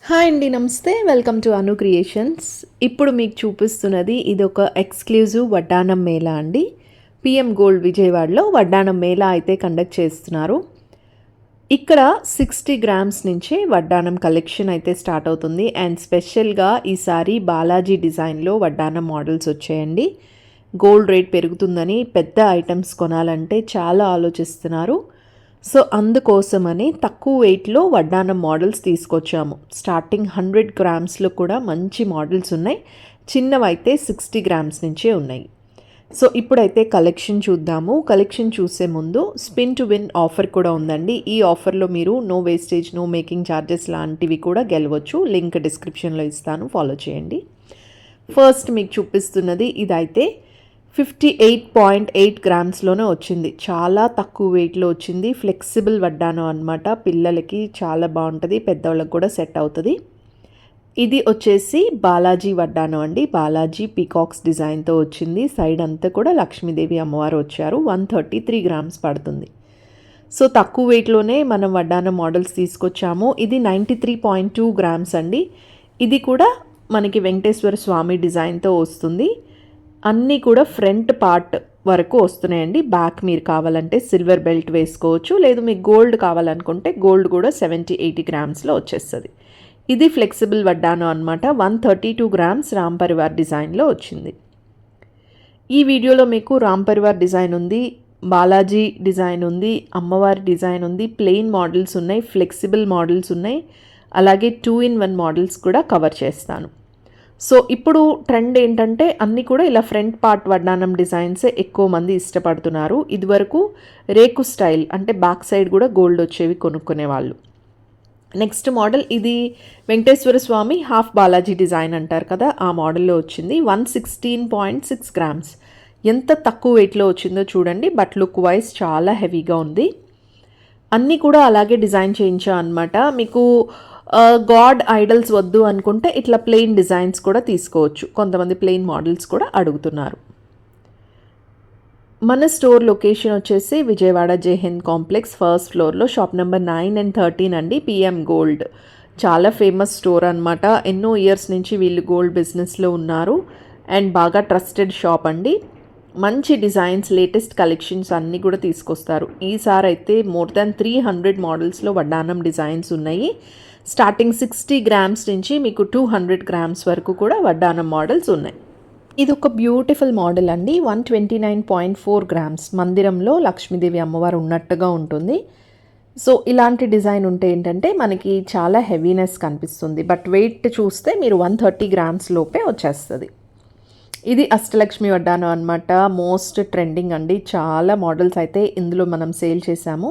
Hi అండి, నమస్తే. Welcome to Anu creations. ఇప్పుడు మీకు చూపిస్తున్నది ఇది ఒక ఎక్స్క్లూజివ్ వడ్డానం మేళా అండి. పిఎం గోల్డ్ విజయవాడలో వడ్డానం మేళా అయితే కండక్ట్ చేస్తున్నారు. ఇక్కడ 60 గ్రామ్స్ నుంచే వడ్డానం కలెక్షన్ అయితే స్టార్ట్ అవుతుంది. అండ్ స్పెషల్గా ఈసారి బాలాజీ డిజైన్లో వడ్డానం మోడల్స్ వచ్చాయండి. గోల్డ్ రేట్ పెరుగుతుందని పెద్ద ఐటమ్స్ కొనాలంటే చాలా ఆలోచిస్తున్నారు. సో అందుకోసమని తక్కువ వెయిట్లో వడ్డానం మోడల్స్ తీసుకొచ్చాము. స్టార్టింగ్ 100 గ్రామ్స్లో కూడా మంచి మోడల్స్ ఉన్నాయి. చిన్నవైతే 60 గ్రామ్స్ నుంచే ఉన్నాయి. సో ఇప్పుడైతే కలెక్షన్ చూద్దాము. కలెక్షన్ చూసే ముందు స్పిన్ టు విన్ ఆఫర్ కూడా ఉందండి. ఈ ఆఫర్లో మీరు no wastage, no making charges లాంటివి కూడా గెలవచ్చు. లింక్ డిస్క్రిప్షన్లో ఇస్తాను, ఫాలో చేయండి. ఫస్ట్ మీకు చూపిస్తున్నది ఇదైతే 58.8 గ్రామ్స్లోనే వచ్చింది. చాలా తక్కువ వెయిట్లో వచ్చింది. ఫ్లెక్సిబుల్ వడ్డానం అనమాట. పిల్లలకి చాలా బాగుంటుంది, పెద్దవాళ్ళకి కూడా సెట్ అవుతుంది. ఇది వచ్చేసి బాలాజీ వడ్డానం అండి. బాలాజీ పీకాక్స్ డిజైన్తో వచ్చింది. సైడ్ అంతా కూడా లక్ష్మీదేవి అమ్మవారు వచ్చారు. 133 గ్రామ్స్ పడుతుంది. సో తక్కువ వెయిట్లోనే మనం వడ్డానం మోడల్స్ తీసుకొచ్చాము. ఇది 93.2 గ్రామ్స్ అండి. ఇది కూడా మనకి వెంకటేశ్వర స్వామి డిజైన్తో వస్తుంది. అన్నీ కూడా ఫ్రంట్ పార్ట్ వరకు వస్తున్నాయండి. బ్యాక్ మీరు కావాలంటే సిల్వర్ బెల్ట్ వేసుకోవచ్చు, లేదు మీకు గోల్డ్ కావాలనుకుంటే గోల్డ్ కూడా 70-80 గ్రామ్స్లో వచ్చేస్తుంది. ఇది ఫ్లెక్సిబుల్ వడ్డానం అనమాట. 132 గ్రామ్స్ రామ్ పరివార్ డిజైన్లో వచ్చింది. ఈ వీడియోలో మీకు రామ్ పరివార్ డిజైన్ ఉంది, బాలాజీ డిజైన్ ఉంది, అమ్మవారి డిజైన్ ఉంది, ప్లెయిన్ మోడల్స్ ఉన్నాయి, ఫ్లెక్సిబుల్ మోడల్స్ ఉన్నాయి, అలాగే 2-in-1 మోడల్స్ కూడా కవర్ చేస్తాను. సో ఇప్పుడు ట్రెండ్ ఏంటంటే అన్నీ కూడా ఇలా ఫ్రంట్ పార్ట్ వడ్డానం డిజైన్సే ఎక్కువ మంది ఇష్టపడుతున్నారు. ఇదివరకు రేకు స్టైల్ అంటే బ్యాక్ సైడ్ కూడా గోల్డ్ వచ్చేవి కొనుక్కునేవాళ్ళు. నెక్స్ట్ మోడల్ ఇది వెంకటేశ్వర స్వామి హాఫ్ బాలాజీ డిజైన్ అంటారు కదా, ఆ మోడల్లో వచ్చింది. 116.6 గ్రామ్స్. ఎంత తక్కువ వెయిట్లో వచ్చిందో చూడండి. బట్ లుక్ వైజ్ చాలా హెవీగా ఉంది. అన్నీ కూడా అలాగే డిజైన్ చేయించా అనమాట. మీకు గాడ్ ఐడల్స్ వద్దు అనుకుంటే ఇట్లా ప్లెయిన్ డిజైన్స్ కూడా తీసుకోవచ్చు. కొంతమంది ప్లెయిన్ మోడల్స్ కూడా అడుగుతున్నారు. మన స్టోర్ లొకేషన్ వచ్చేసి విజయవాడ జైహింద్ కాంప్లెక్స్ ఫస్ట్ ఫ్లోర్లో షాప్ నెంబర్ 9 and 13 అండి. పిఎం గోల్డ్ చాలా ఫేమస్ స్టోర్ అనమాట. ఎన్నో ఇయర్స్ నుంచి వీళ్ళు గోల్డ్ బిజినెస్లో ఉన్నారు అండ్ బాగా ట్రస్టెడ్ షాప్ అండి. మంచి డిజైన్స్, లేటెస్ట్ కలెక్షన్స్ అన్నీ కూడా తీసుకొస్తారు. ఈసారి అయితే మోర్ దాన్ 300 మోడల్స్లో వడ్డానం డిజైన్స్ ఉన్నాయి. స్టార్టింగ్ 60 గ్రామ్స్ నుంచి మీకు 200 గ్రామ్స్ వరకు కూడా వడ్డానం మోడల్స్ ఉన్నాయి. ఇది ఒక బ్యూటిఫుల్ మోడల్ అండి. 129.4 గ్రామ్స్. మందిరంలో లక్ష్మీదేవి అమ్మవారు ఉన్నట్టుగా ఉంటుంది. సో ఇలాంటి డిజైన్ ఉంటే ఏంటంటే మనకి చాలా హెవీనెస్ కనిపిస్తుంది. బట్ వెయిట్ చూస్తే మీరు 130 గ్రామ్స్ లోపే వచ్చేస్తుంది. ఇది అష్టలక్ష్మి వడ్డానం అనమాట. మోస్ట్ ట్రెండింగ్ అండి. చాలా మోడల్స్ అయితే ఇందులో మనం సేల్ చేసాము.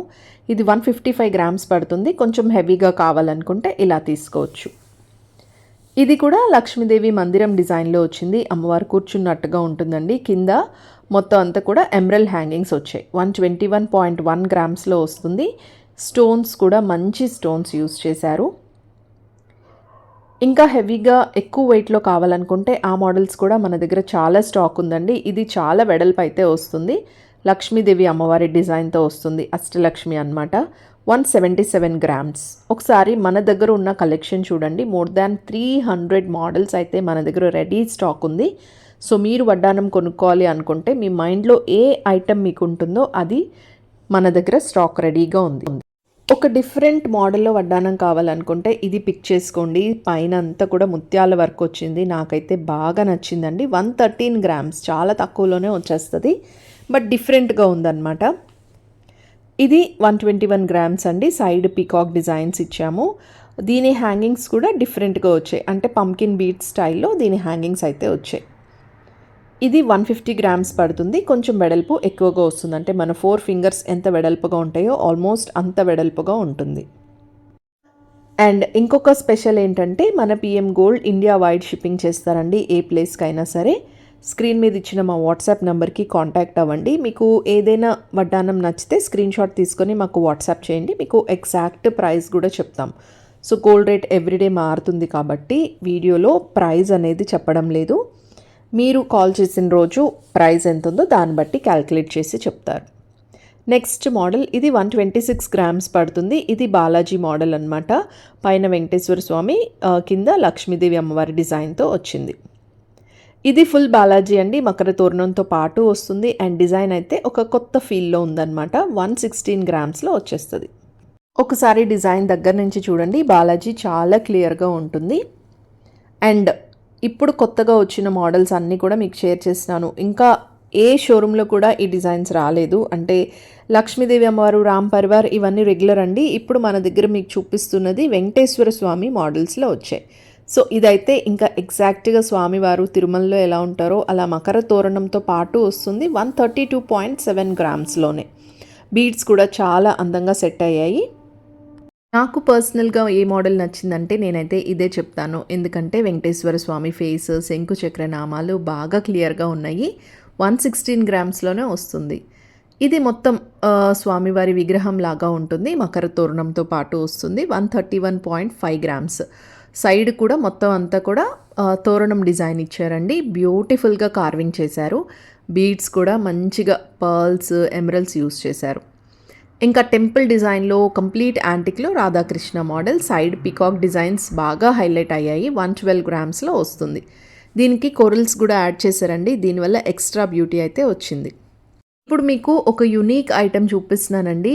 ఇది 155 గ్రామ్స్ పడుతుంది. కొంచెం హెవీగా కావాలనుకుంటే ఇలా తీసుకోవచ్చు. ఇది కూడా లక్ష్మీదేవి మందిరం డిజైన్లో వచ్చింది. అమ్మవారు కూర్చున్నట్టుగా ఉంటుందండి. కింద మొత్తం అంతా కూడా ఎమరల్డ్ హ్యాంగింగ్స్ వచ్చాయి. 121.1 గ్రామ్స్లో వస్తుంది. స్టోన్స్ కూడా మంచి స్టోన్స్ యూస్ చేశారు. ఇంకా హెవీగా ఎక్కువ వెయిట్లో కావాలనుకుంటే ఆ మోడల్స్ కూడా మన దగ్గర చాలా స్టాక్ ఉందండి. ఇది చాలా వెడల్పు అయితే వస్తుంది. లక్ష్మీదేవి అమ్మవారి డిజైన్తో వస్తుంది. అష్టలక్ష్మి అనమాట. 177 గ్రామ్స్. ఒకసారి మన దగ్గర ఉన్న కలెక్షన్ చూడండి. మోర్ దాన్ 300 మోడల్స్ అయితే మన దగ్గర రెడీ స్టాక్ ఉంది. సో మీరు వడ్డానం కొనుక్కోవాలి అనుకుంటే మీ మైండ్లో ఏ ఐటెం మీకు ఉంటుందో అది మన దగ్గర స్టాక్ రెడీగా ఉంది. ఒక డిఫరెంట్ మోడల్లో వడ్డానం కావాలనుకుంటే ఇది పిక్ చేసుకోండి. పైన అంతా కూడా ముత్యాల వర్క్ వచ్చింది. నాకైతే బాగా నచ్చిందండి. 113 గ్రామ్స్. చాలా తక్కువలోనే వచ్చేస్తుంది, బట్ డిఫరెంట్గా ఉందన్నమాట. ఇది 121 గ్రామ్స్ అండి. సైడ్ పీకాక్ డిజైన్స్ ఇచ్చాము. దీని హ్యాంగింగ్స్ కూడా డిఫరెంట్గా వచ్చాయి. అంటే పంకిన్ బీట్ స్టైల్లో దీని హ్యాంగింగ్స్ అయితే వచ్చాయి. ఇది 150 గ్రామ్స్ పడుతుంది. కొంచెం వెడల్పు ఎక్కువగా వస్తుంది. అంటే మన 4 ఫింగర్స్ ఎంత వెడల్పుగా ఉంటాయో ఆల్మోస్ట్ అంత వెడల్పుగా ఉంటుంది. అండ్ ఇంకొక స్పెషల్ ఏంటంటే మన PM gold India wide shipping చేస్తారండి. ఏ ప్లేస్కైనా సరే. స్క్రీన్ మీద ఇచ్చిన మా వాట్సాప్ నెంబర్కి కాంటాక్ట్ అవ్వండి. మీకు ఏదైనా వడ్డానం నచ్చితే స్క్రీన్ షాట్ తీసుకొని మాకు వాట్సాప్ చేయండి. మీకు ఎగ్జాక్ట్ ప్రైస్ కూడా చెప్తాం. సో గోల్డ్ రేట్ ఎవ్రీడే మారుతుంది కాబట్టి వీడియోలో ప్రైస్ అనేది చెప్పడం లేదు. మీరు కాల్ చేసిన రోజు ప్రైస్ ఎంత ఉందో దాన్ని బట్టి క్యాల్కులేట్ చేసి చెప్తారు. నెక్స్ట్ మోడల్ ఇది 126 గ్రామ్స్ పడుతుంది. ఇది బాలాజీ మోడల్ అనమాట. పైన వెంకటేశ్వర స్వామి, కింద లక్ష్మీదేవి అమ్మవారి డిజైన్తో వచ్చింది. ఇది ఫుల్ బాలాజీ అండి. మకర తోరణంతో పాటు వస్తుంది అండ్ డిజైన్ అయితే ఒక కొత్త ఫీల్లో ఉందన్నమాట. 116 గ్రామ్స్లో వచ్చేస్తుంది. ఒకసారి డిజైన్ దగ్గర నుంచి చూడండి, బాలాజీ చాలా క్లియర్గా ఉంటుంది. అండ్ ఇప్పుడు కొత్తగా వచ్చిన మోడల్స్ అన్నీ కూడా మీకు షేర్ చేస్తున్నాను. ఇంకా ఏ షోరూంలో కూడా ఈ డిజైన్స్ రాలేదు. అంటే లక్ష్మీదేవి అమ్మవారు, రామ్ పరివార్ ఇవన్నీ రెగ్యులర్ అండి. ఇప్పుడు మన దగ్గర మీకు చూపిస్తున్నది వెంకటేశ్వర స్వామి మోడల్స్లో వచ్చాయి. సో ఇదైతే ఇంకా ఎగ్జాక్ట్గా స్వామివారు తిరుమలలో ఎలా ఉంటారో అలా మకర తోరణంతో పాటు వస్తుంది. 132.7 గ్రామ్స్లోనే. బీడ్స్ కూడా చాలా అందంగా సెట్ అయ్యాయి. నాకు పర్సనల్గా ఏ మోడల్ నచ్చిందంటే నేనైతే ఇదే చెప్తాను. ఎందుకంటే వెంకటేశ్వర స్వామి ఫేస్, శంకు చక్ర నామాలు బాగా క్లియర్గా ఉన్నాయి. 116 గ్రామ్స్లోనే వస్తుంది. ఇది మొత్తం స్వామివారి విగ్రహం లాగా ఉంటుంది. మకర తోరణంతో పాటు వస్తుంది. 131.5 గ్రామ్స్. సైడ్ కూడా మొత్తం అంతా కూడా తోరణం డిజైన్ ఇచ్చారండి. బ్యూటిఫుల్గా కార్వింగ్ చేశారు. బీడ్స్ కూడా మంచిగా పర్ల్స్, ఎమరల్స్ యూస్ చేశారు. ఇంకా టెంపుల్ డిజైన్లో కంప్లీట్ యాంటిక్లో Radhakrishna model. Side peacock designs బాగా హైలైట్ అయ్యాయి. 112 గ్రామ్స్లో వస్తుంది. దీనికి కొరల్స్ కూడా యాడ్ చేశారండి. దీనివల్ల ఎక్స్ట్రా బ్యూటీ అయితే వచ్చింది. ఇప్పుడు మీకు ఒక యునీక్ ఐటెం చూపిస్తున్నానండి.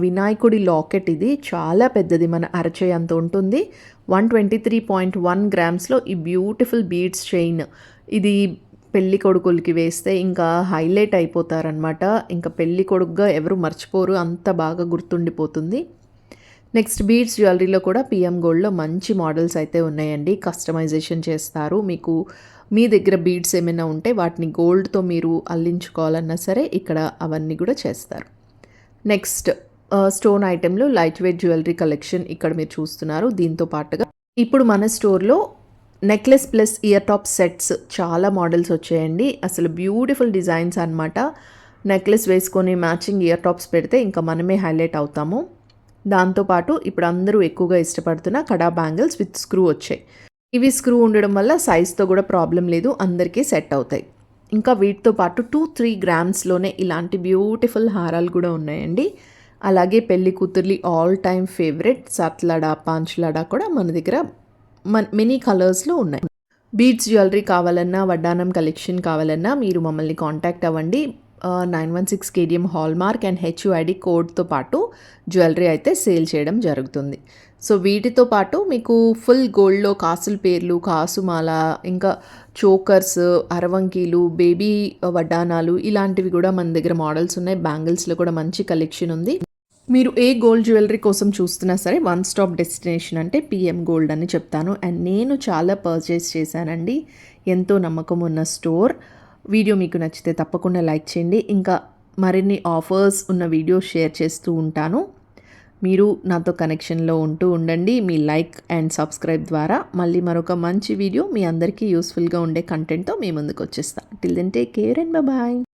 వినాయకుడి లాకెట్. ఇది చాలా పెద్దది, మన అరచేయి అంత ఉంటుంది. 123.1 గ్రామ్స్లో ఈ బ్యూటిఫుల్ బీడ్స్ చైన్. ఇది పెళ్లి కొడుకులకి వేస్తే ఇంకా హైలైట్ అయిపోతారనమాట. ఇంకా పెళ్లి కొడుకుగా ఎవరు మర్చిపోరు, అంత బాగా గుర్తుండిపోతుంది. నెక్స్ట్ బీడ్స్ జ్యువెలరీలో కూడా పిఎం గోల్డ్లో మంచి మోడల్స్ అయితే ఉన్నాయండి. కస్టమైజేషన్ చేస్తారు. మీకు మీ దగ్గర బీడ్స్ ఏమైనా ఉంటే వాటిని గోల్డ్తో మీరు అల్లించుకోవాలన్నా సరే ఇక్కడ అవన్నీ కూడా చేస్తారు. నెక్స్ట్ స్టోన్ ఐటెంలో లైట్ వెయిట్ జ్యువెలరీ కలెక్షన్ ఇక్కడ మీరు చూస్తున్నారు. దీంతో పాటుగా ఇప్పుడు మన స్టోర్లో necklace plus ear top sets చాలా మోడల్స్ వచ్చాయండి. అసలు బ్యూటిఫుల్ డిజైన్స్ అనమాట. నెక్లెస్ వేసుకొని మ్యాచింగ్ ఇయర్ టాప్స్ పెడితే ఇంకా మనమే హైలైట్ అవుతాము. దాంతోపాటు ఇప్పుడు అందరూ ఎక్కువగా ఇష్టపడుతున్న కడా బ్యాంగిల్స్ విత్ స్క్రూ వచ్చాయి. ఇవి స్క్రూ ఉండడం వల్ల సైజ్తో కూడా ప్రాబ్లం లేదు, అందరికీ సెట్ అవుతాయి. ఇంకా వీటితో పాటు 2-3 గ్రామ్స్లోనే ఇలాంటి బ్యూటిఫుల్ హారాలు కూడా ఉన్నాయండి. అలాగే పెళ్లి కూతుర్లి ఆల్ టైమ్ ఫేవరెట్ సత్లడా, పాంచులడా కూడా మన దగ్గర మెనీ కలర్స్లో ఉన్నాయి. బీడ్స్ జ్యువెలరీ కావాలన్నా, వడ్డానం కలెక్షన్ కావాలన్నా మీరు మమ్మల్ని కాంటాక్ట్ అవ్వండి. 916 KDM హాల్మార్క్ అండ్ HUID కోడ్తో పాటు జ్యువెలరీ అయితే సేల్ చేయడం జరుగుతుంది. సో వీటితో పాటు మీకు ఫుల్ గోల్డ్లో కాసుల పేర్లు, కాసుమాల, ఇంకా చోకర్స్, అరవంకీలు, బేబీ వడ్డానాలు ఇలాంటివి కూడా మన దగ్గర మోడల్స్ ఉన్నాయి. బ్యాంగిల్స్లో కూడా మంచి కలెక్షన్ ఉంది. మీరు ఏ గోల్డ్ జ్యువెలరీ కోసం చూస్తున్నా సరే వన్ స్టాప్ డెస్టినేషన్ అంటే పిఎం గోల్డ్ అని చెప్తాను. అండ్ నేను చాలా పర్చేస్ చేశానండి. ఎంతో నమ్మకం ఉన్న స్టోర్. వీడియో మీకు నచ్చితే తప్పకుండా లైక్ చేయండి. ఇంకా మరిన్ని ఆఫర్స్ ఉన్న వీడియోస్ షేర్ చేస్తూ ఉంటాను. మీరు నాతో కనెక్షన్లో ఉంటూ ఉండండి. మీ లైక్ అండ్ సబ్స్క్రైబ్ ద్వారా మళ్ళీ మరొక మంచి వీడియో మీ అందరికీ యూస్ఫుల్గా ఉండే కంటెంట్తో మీ ముందుకు వచ్చేస్తాను. Till then take care and bye.